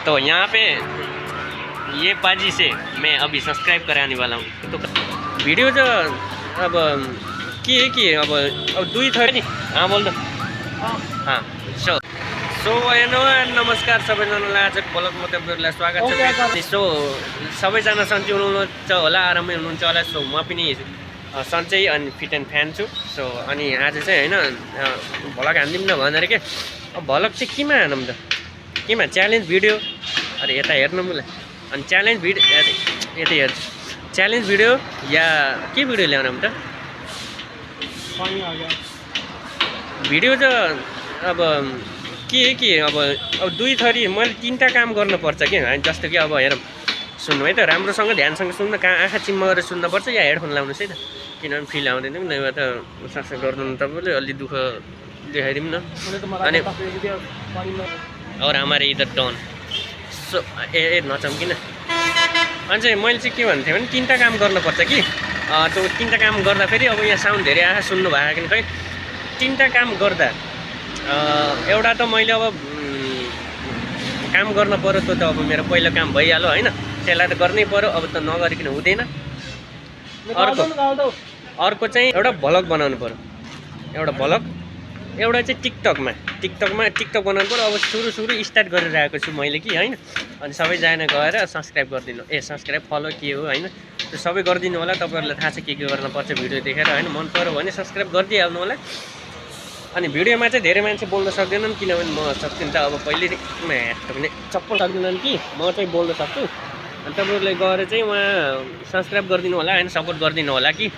तो यहाँ पे ये पाजी से मैं अभी सब्सक्राइब कराने वाला हूँ। तो वीडियो जो अब के अब दुई थरी नि बोल दो हाँ सो हेलो नमस्कार सबैजनालाई आज ब्लगमा तपाईँहरूलाई स्वागत छ। सो सबैजना सन्चै हुनुहुन्छ होला, आरामै हुनुहुन्छ होला। सो म पनि सन्चै अनि फिट एन्ड फ्यान छु। सो अनि आज चाहिँ होइन भ्लग हान्दिउँ न भनेर के, अब भ्लग चाहिँ केमा हानौँ त, केमा च्यालेन्ज भिडियो, अरे यता हेर्नु मलाई, अनि च्यालेन्ज भिडियो यता हेर्छु, च्यालेन्ज भिडियो या के भिडियो ल्याउनु त भिडियो त अब के अब दुई थरी मैले तीनटा काम गर्नुपर्छ कि, जस्तो कि अब हेरौँ सुन्नु है त, राम्रोसँग ध्यानसँग सुन्नु, कहाँ आँखा चिम्म गरेर सुन्नुपर्छ या हेडफोन लाउनुहोस् है त, किनभने फिल आउँदैन नि नभए त सक्सेस गर्नु तपाईँले अलि दुःख देखाइदिउँ न। अनि और हमारे इधर डन सो ए नचम्किन। अनि चाहिँ मैले चाहिँ के भन्थेँ भने तीनटा काम गर्नुपर्छ कि, त्यो तीनटा काम गर्दा फेरि अब यहाँ साउन्ड धेरै आँखा सुन्नु भएको कि खै, तीनटा काम गर्दा एउटा त मैले अब काम गर्न पऱ्यो, त्यो त अब मेरो पहिलो काम भइहाल्यो होइन, त्यसलाई त गर्नै पऱ्यो, अब त नगरिकन हुँदैन। अर्को चाहिँ एउटा भ्लग बनाउनु पऱ्यो, एउटा भ्लग, एउटा चाहिँ टिकटक बनाउनु पऱ्यो। अब सुरु स्टार्ट गरिरहेको छु मैले कि होइन, अनि सबैजना गएर सब्सक्राइब गरिदिनु, सब्सक्राइब फलो के हो होइन, त्यो सबै गरिदिनु होला। तपाईँहरूलाई थाहा छ के गर्नुपर्छ भिडियो देखेर होइन, मन पऱ्यो भने सब्सक्राइब गरिदिइहाल्नु होला। अनि भिडियोमा चाहिँ धेरै मान्छे बोल्न सक्दैनन्, किनभने म सक्दिनँ त अब पहिले भने चप्पल सक्दैनन् कि म चाहिँ बोल्न सक्छु। अनि तपाईँहरूले गएर चाहिँ उहाँ सब्सक्राइब गरिदिनु होला होइन, सपोर्ट गरिदिनु होला कि,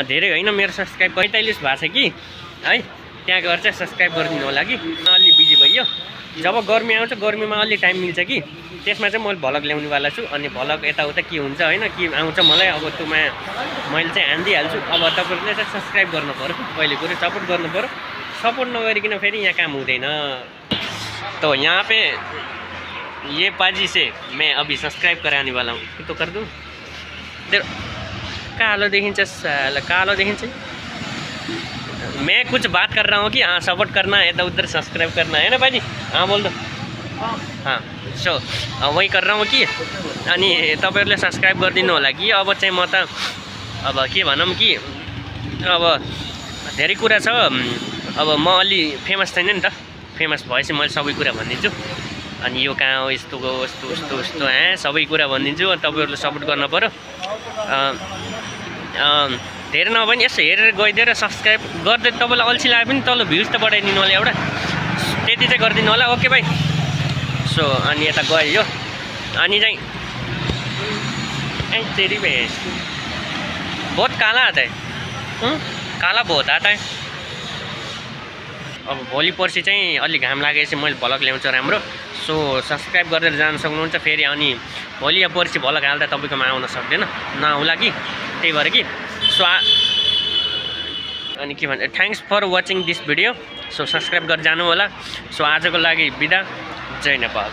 धेरै होइन मेरो सब्सक्राइब 45 भएको छ कि है, त्यहाँ गएर चाहिँ सब्सक्राइब गरिदिनु होला कि। अलि बिजी भइयो, जब गर्मी आउँछ गर्मीमा अलि टाइम मिल्छ कि, त्यसमा चाहिँ मैले भ्लग ल्याउनेवाला छु। अनि भ्लग यताउता के हुन्छ होइन, के आउँछ मलाई अब त्योमा मैले चाहिँ हानिदिइहाल्छु। अब तपाईँहरूले चाहिँ सब्सक्राइब गर्नु पऱ्यो, पहिले कुरो सपोर्ट गर्नु पऱ्यो, सपोर्ट नगरिकन फेरि यहाँ काम हुँदैन। तो यहाँ पे ये पाजी से मैं अभी सब्सक्राइब कराने वाला हूँ, तो कर दूँ तेरो कालो देखिन्छ साला, कालो देखिन्छ। मैं कुछ बात कर रहा हूँ कि हाँ सपोर्ट करना है, इधर उधर सब्सक्राइब करना है ना भाजी, हाँ बोल दो हाँ। सो वही कर रहा हूँ कि, अनि तपाईँहरूले सब्सक्राइब गरिदिनु होला कि। अब चाहिँ म त अब के भनौँ कि अब धेरै कुरा छ, अब म अलि फेमस छैन नि त, फेमस भएपछि मैले सबै कुरा भनिदिन्छु। अनि यो कहाँ हो, यस्तो हो, यस्तो सबै कुरा भनिदिन्छु। अनि तपाईँहरूले सपोर्ट गर्नु पऱ्यो, धेरै नभए पनि यसो हेरेर गइदिएर सब्सक्राइब गर्दै, तपाईँलाई अल्छी लागे पनि तल भ्युज त बढाइदिनु होला एउटा, त्यति चाहिँ गरिदिनु होला। ओके भाइ। सो अनि यता गयो यो, अनि चाहिँ तेरी भैंस बहुत काला आता है, काला बहुत आता है। अब भोलि पर्सि चाहिँ अलि घाम लागेपछि मैले भ्लग ल्याउँछु राम्रो। सो सब्सक्राइब गरेर जान सक्नुहुन्छ फेरि, अनि भोलि या पर्सि भ्लग हाल्दा तपाईँकोमा आउन सक्दैन, नआउला कि, त्यही भएर कि। सो अनि के भन्छ, thanks for watching this video. So subscribe गरेर जानु होला। सो आजको लागि बिदा, जय नेपाल।